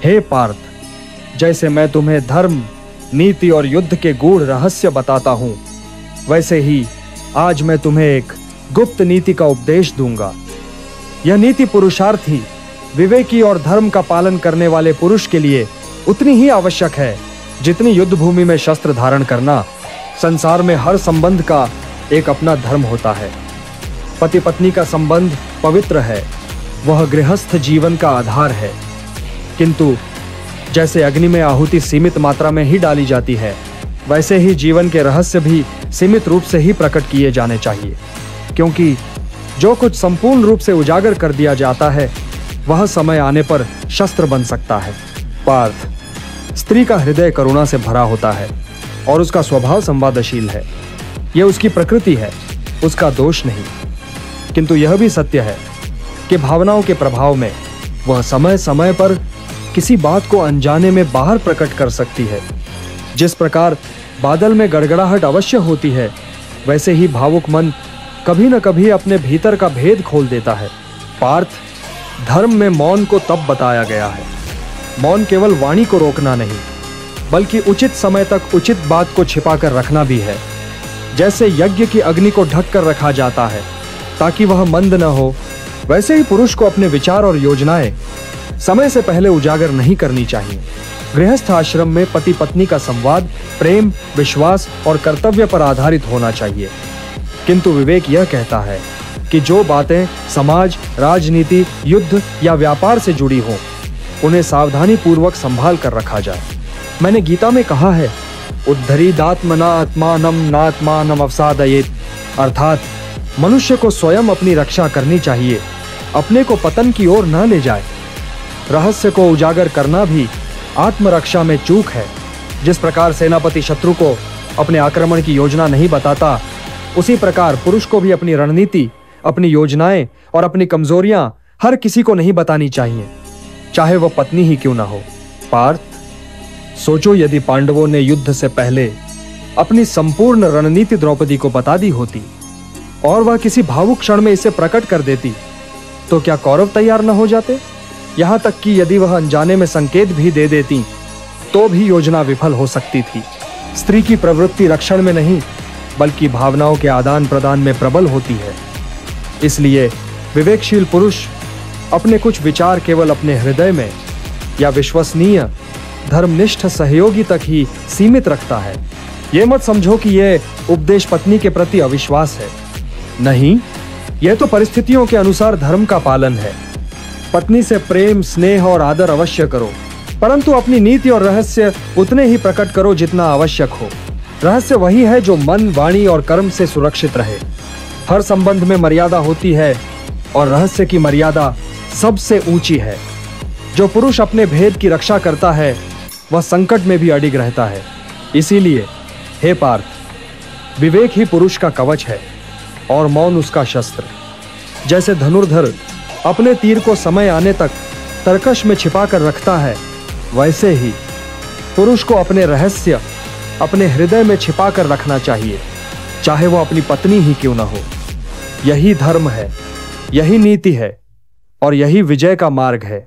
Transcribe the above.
हे पार्थ, जैसे मैं तुम्हें धर्म, नीति और युद्ध के गूढ़ रहस्य बताता हूं, वैसे ही आज मैं तुम्हें एक गुप्त नीति का उपदेश दूंगा। यह नीति पुरुषार्थी, विवेकी और धर्म का पालन करने वाले पुरुष के लिए उतनी ही आवश्यक है जितनी युद्ध भूमि में शस्त्र धारण करना। संसार में हर संबंध का एक अपना धर्म होता है। पति पत्नी का संबंध पवित्र है, वह गृहस्थ जीवन का आधार है। किंतु जैसे अग्नि में आहुति सीमित मात्रा में ही डाली जाती है, वैसे ही जीवन के रहस्य भी सीमित रूप से ही प्रकट किए जाने चाहिए, क्योंकि जो कुछ संपूर्ण रूप से उजागर कर दिया जाता है वह समय आने पर शस्त्र बन सकता है। पार्थ, स्त्री का हृदय करुणा से भरा होता है और उसका स्वभाव संवादशील है। यह उसकी प्रकृति है, उसका दोष नहीं। किंतु यह भी सत्य है कि भावनाओं के प्रभाव में वह समय समय पर किसी बात को अनजाने में बाहर प्रकट कर सकती है। जिस प्रकार बादल में गड़गड़ाहट अवश्य होती है, वैसे ही भावुक मन कभी न कभी अपने भीतर का भेद खोल देता है। पार्थ, धर्म में मौन को तब बताया गया है। मौन केवल वाणी को रोकना नहीं, बल्कि उचित समय तक उचित बात को छिपा कर रखना भी है। जैसे यज्ञ की अग्नि को ढक कर रखा जाता है ताकि वह मंद न हो, वैसे ही पुरुष को अपने विचार और योजनाएं समय से पहले उजागर नहीं करनी चाहिए। गृहस्थ आश्रम में पति पत्नी का संवाद प्रेम, विश्वास और कर्तव्य पर आधारित होना चाहिए। किंतु विवेक यह कहता है कि जो बातें समाज, राजनीति, युद्ध या व्यापार से जुड़ी हों, उन्हें सावधानी पूर्वक संभाल कर रखा जाए। मैंने गीता में कहा है, उद्धरीदात्मना आत्मानम नात्मानम अवसादयेत, अर्थात मनुष्य को स्वयं अपनी रक्षा करनी चाहिए, अपने को पतन की ओर न ले जाए। रहस्य को उजागर करना भी आत्मरक्षा में चूक है। जिस प्रकार सेनापति शत्रु को अपने आक्रमण की योजना नहीं बताता, उसी प्रकार पुरुष को भी अपनी रणनीति, अपनी योजनाएं और अपनी कमजोरियां हर किसी को नहीं बतानी चाहिए, चाहे वह पत्नी ही क्यों ना हो। पार्थ, सोचो यदि पांडवों ने युद्ध से पहले अपनी संपूर्ण रणनीति द्रौपदी को बता दी होती और वह किसी भावुक क्षण में इसे प्रकट कर देती, तो क्या कौरव तैयार न हो जाते? यहां तक कि यदि वह अनजाने में संकेत भी दे देती तो भी योजना विफल हो सकती थी। स्त्री की प्रवृत्ति रक्षण में नहीं, बल्कि भावनाओं के आदान प्रदान में प्रबल होती है। इसलिए विवेकशील पुरुष अपने कुछ विचार केवल अपने हृदय में या विश्वसनीय धर्मनिष्ठ सहयोगी तक ही सीमित रखता है। यह मत समझो कि यह उपदेश पत्नी के प्रति अविश्वास है। नहीं, यह तो परिस्थितियों के अनुसार धर्म का पालन है। पत्नी से प्रेम, स्नेह और आदर अवश्य करो, परंतु अपनी नीति और रहस्य उतने ही प्रकट करो जितना आवश्यक हो। रहस्य वही है जो मन, वाणी और कर्म से सुरक्षित रहे। हर संबंध में मर्यादा होती है और रहस्य की मर्यादा सबसे ऊंची है। जो पुरुष अपने भेद की रक्षा करता है वह संकट में भी अडिग रहता है। इसीलिए हे पार्थ, विवेक ही पुरुष का कवच है और मौन उसका शस्त्र। जैसे धनुर्धर अपने तीर को समय आने तक तरकश में छिपा कर रखता है, वैसे ही पुरुष को अपने रहस्य अपने हृदय में छिपा कर रखना चाहिए, चाहे वो अपनी पत्नी ही क्यों ना हो। यही धर्म है, यही नीति है और यही विजय का मार्ग है।